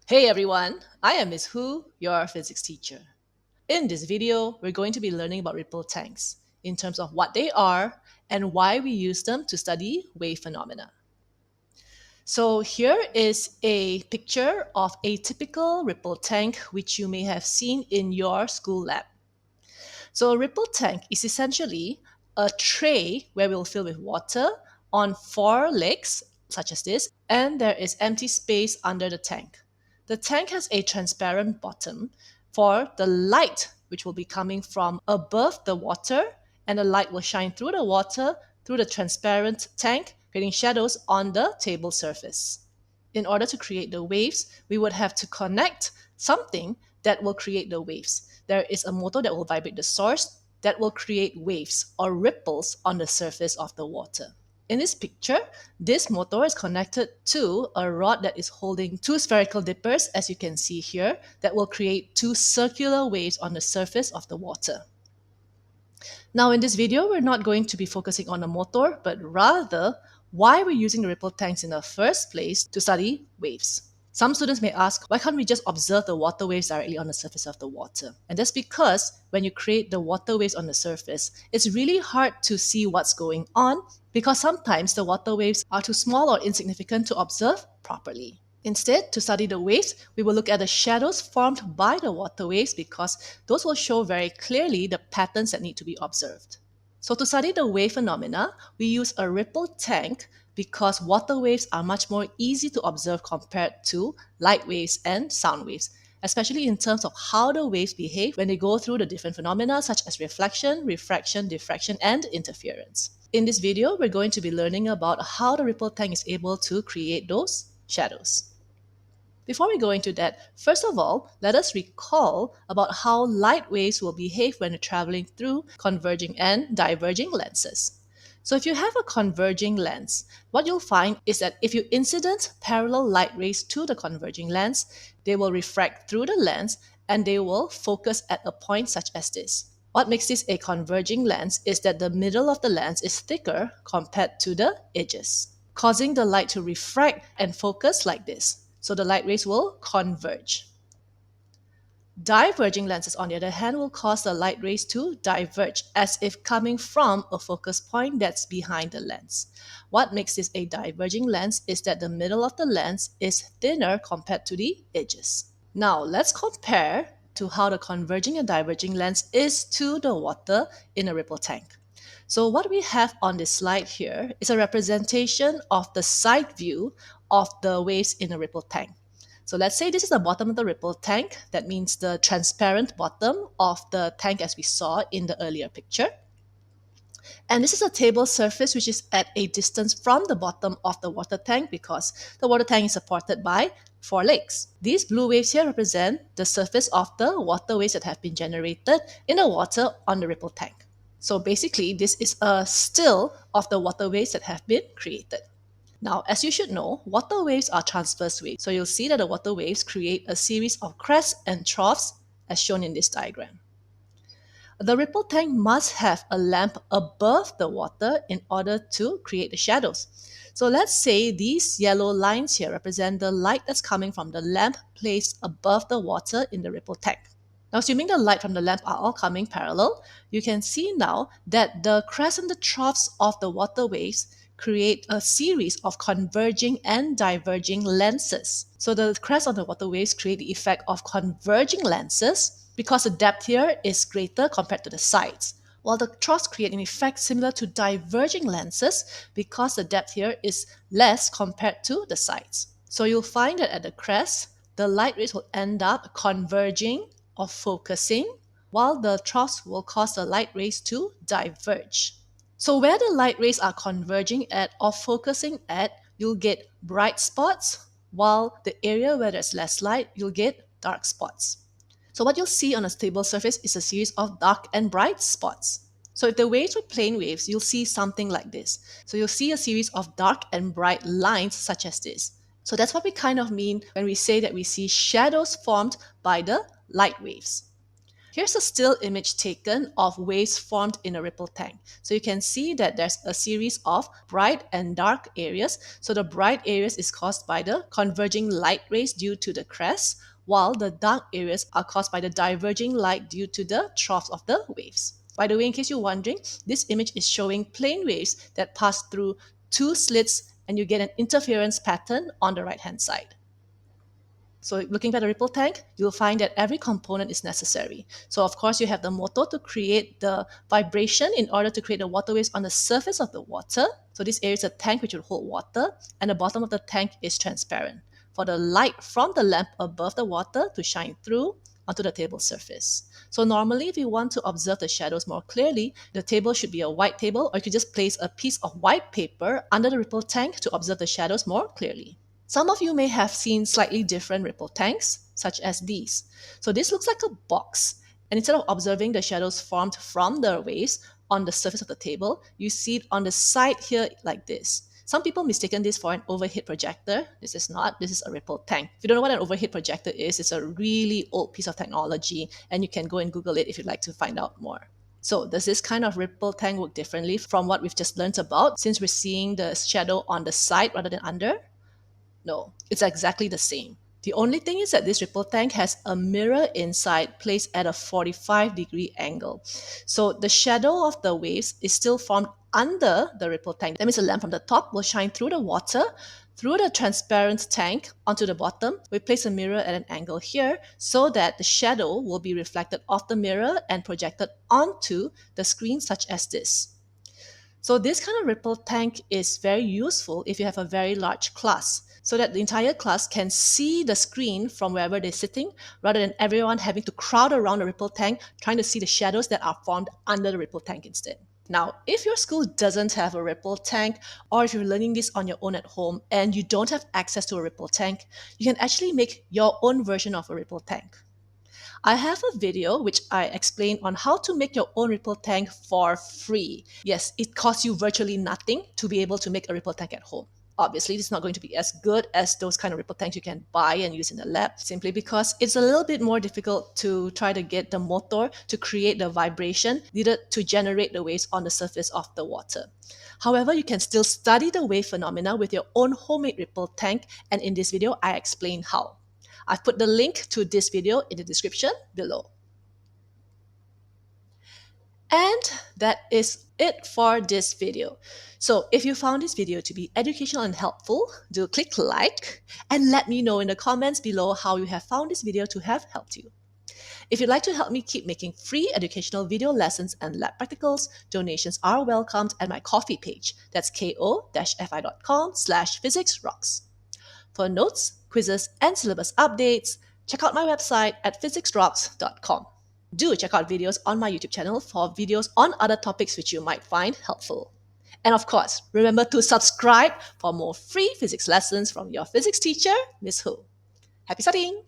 Hey everyone, I am Ms. Hu, your physics teacher. In this video, we're going to be learning about ripple tanks in terms of what they are and why we use them to study wave phenomena. So here is a picture of a typical ripple tank which you may have seen in your school lab. So a ripple tank is essentially a tray where we'll fill with water on four legs, such as this, and there is empty space under the tank. The tank has a transparent bottom for the light, which will be coming from above the water, and the light will shine through the water through the transparent tank, creating shadows on the table surface. In order to create the waves, we would have to connect something that will create the waves. There is a motor that will vibrate the source that will create waves or ripples on the surface of the water. In this picture, this motor is connected to a rod that is holding two spherical dippers, as you can see here, that will create two circular waves on the surface of the water. Now in this video, we're not going to be focusing on the motor, but rather why we're using the ripple tanks in the first place to study waves. Some students may ask, why can't we just observe the water waves directly on the surface of the water? And that's because when you create the water waves on the surface, it's really hard to see what's going on because sometimes the water waves are too small or insignificant to observe properly. Instead, to study the waves, we will look at the shadows formed by the water waves because those will show very clearly the patterns that need to be observed. So to study the wave phenomena, we use a ripple tank because water waves are much more easy to observe compared to light waves and sound waves, especially in terms of how the waves behave when they go through the different phenomena such as reflection, refraction, diffraction, and interference. In this video, we're going to be learning about how the ripple tank is able to create those shadows. Before we go into that, first of all, let us recall about how light waves will behave when traveling through converging and diverging lenses. So if you have a converging lens, what you'll find is that if you incident parallel light rays to the converging lens, they will refract through the lens and they will focus at a point such as this. What makes this a converging lens is that the middle of the lens is thicker compared to the edges, causing the light to refract and focus like this. So the light rays will converge. Diverging lenses, on the other hand, will cause the light rays to diverge as if coming from a focus point that's behind the lens. What makes this a diverging lens is that the middle of the lens is thinner compared to the edges. Now let's compare to how the converging and diverging lens is to the water in a ripple tank. So what we have on this slide here is a representation of the side view of the waves in a ripple tank. So let's say this is the bottom of the ripple tank. That means the transparent bottom of the tank as we saw in the earlier picture. And this is a table surface which is at a distance from the bottom of the water tank because the water tank is supported by four legs. These blue waves here represent the surface of the water waves that have been generated in the water on the ripple tank. So basically, this is a still of the water waves that have been created. Now, as you should know, water waves are transverse waves. So you'll see that the water waves create a series of crests and troughs as shown in this diagram. The ripple tank must have a lamp above the water in order to create the shadows. So let's say these yellow lines here represent the light that's coming from the lamp placed above the water in the ripple tank. Now, assuming the light from the lamp are all coming parallel, you can see now that the crests and the troughs of the water waves create a series of converging and diverging lenses. So the crests of the water waves create the effect of converging lenses because the depth here is greater compared to the sides, while the troughs create an effect similar to diverging lenses because the depth here is less compared to the sides. So you'll find that at the crest, the light rays will end up converging or focusing, while the troughs will cause the light rays to diverge. So where the light rays are converging at or focusing at, you'll get bright spots, while the area where there's less light, you'll get dark spots. So what you'll see on a stable surface is a series of dark and bright spots. So if the waves were plane waves, you'll see something like this. So you'll see a series of dark and bright lines such as this. So that's what we kind of mean when we say that we see shadows formed by the light waves. Here's a still image taken of waves formed in a ripple tank. So you can see that there's a series of bright and dark areas. So the bright areas is caused by the converging light rays due to the crest, while the dark areas are caused by the diverging light due to the troughs of the waves. By the way, in case you're wondering, this image is showing plane waves that pass through two slits, and you get an interference pattern on the right-hand side. So looking at the ripple tank, you'll find that every component is necessary. So of course, you have the motor to create the vibration in order to create the water waves on the surface of the water. So this area is a tank which will hold water, and the bottom of the tank is transparent for the light from the lamp above the water to shine through onto the table surface. So normally, if you want to observe the shadows more clearly, the table should be a white table, or you could just place a piece of white paper under the ripple tank to observe the shadows more clearly. Some of you may have seen slightly different ripple tanks, such as these. So this looks like a box, and instead of observing the shadows formed from the waves on the surface of the table, you see it on the side here like this. Some people mistaken this for an overhead projector. This is not. This is a ripple tank. If you don't know what an overhead projector is, it's a really old piece of technology, and you can go and Google it if you'd like to find out more. So does this kind of ripple tank work differently from what we've just learned about, since we're seeing the shadow on the side rather than under? No, it's exactly the same. The only thing is that this ripple tank has a mirror inside placed at a 45-degree angle. So the shadow of the waves is still formed under the ripple tank. That means the lamp from the top will shine through the water, through the transparent tank onto the bottom. We place a mirror at an angle here so that the shadow will be reflected off the mirror and projected onto the screen, such as this. So this kind of ripple tank is very useful if you have a very large class, so that the entire class can see the screen from wherever they're sitting, rather than everyone having to crowd around the ripple tank trying to see the shadows that are formed under the ripple tank instead. Now, if your school doesn't have a ripple tank, or if you're learning this on your own at home and you don't have access to a ripple tank, you can actually make your own version of a ripple tank. I have a video which I explain on how to make your own ripple tank for free. Yes, it costs you virtually nothing to be able to make a ripple tank at home. Obviously, it's not going to be as good as those kind of ripple tanks you can buy and use in the lab, simply because it's a little bit more difficult to try to get the motor to create the vibration needed to generate the waves on the surface of the water. However, you can still study the wave phenomena with your own homemade ripple tank, and in this video, I explain how. I've put the link to this video in the description below. And that is it for this video. So if you found this video to be educational and helpful, do click like and let me know in the comments below how you have found this video to have helped you. If you'd like to help me keep making free educational video lessons and lab practicals, donations are welcomed at my Ko-fi page. That's ko-fi.com/physicsrocks. For notes, quizzes, and syllabus updates, check out my website at physicsrocks.com. Do check out videos on my YouTube channel for videos on other topics which you might find helpful. And of course, remember to subscribe for more free physics lessons from your physics teacher, Miss Hu. Happy studying!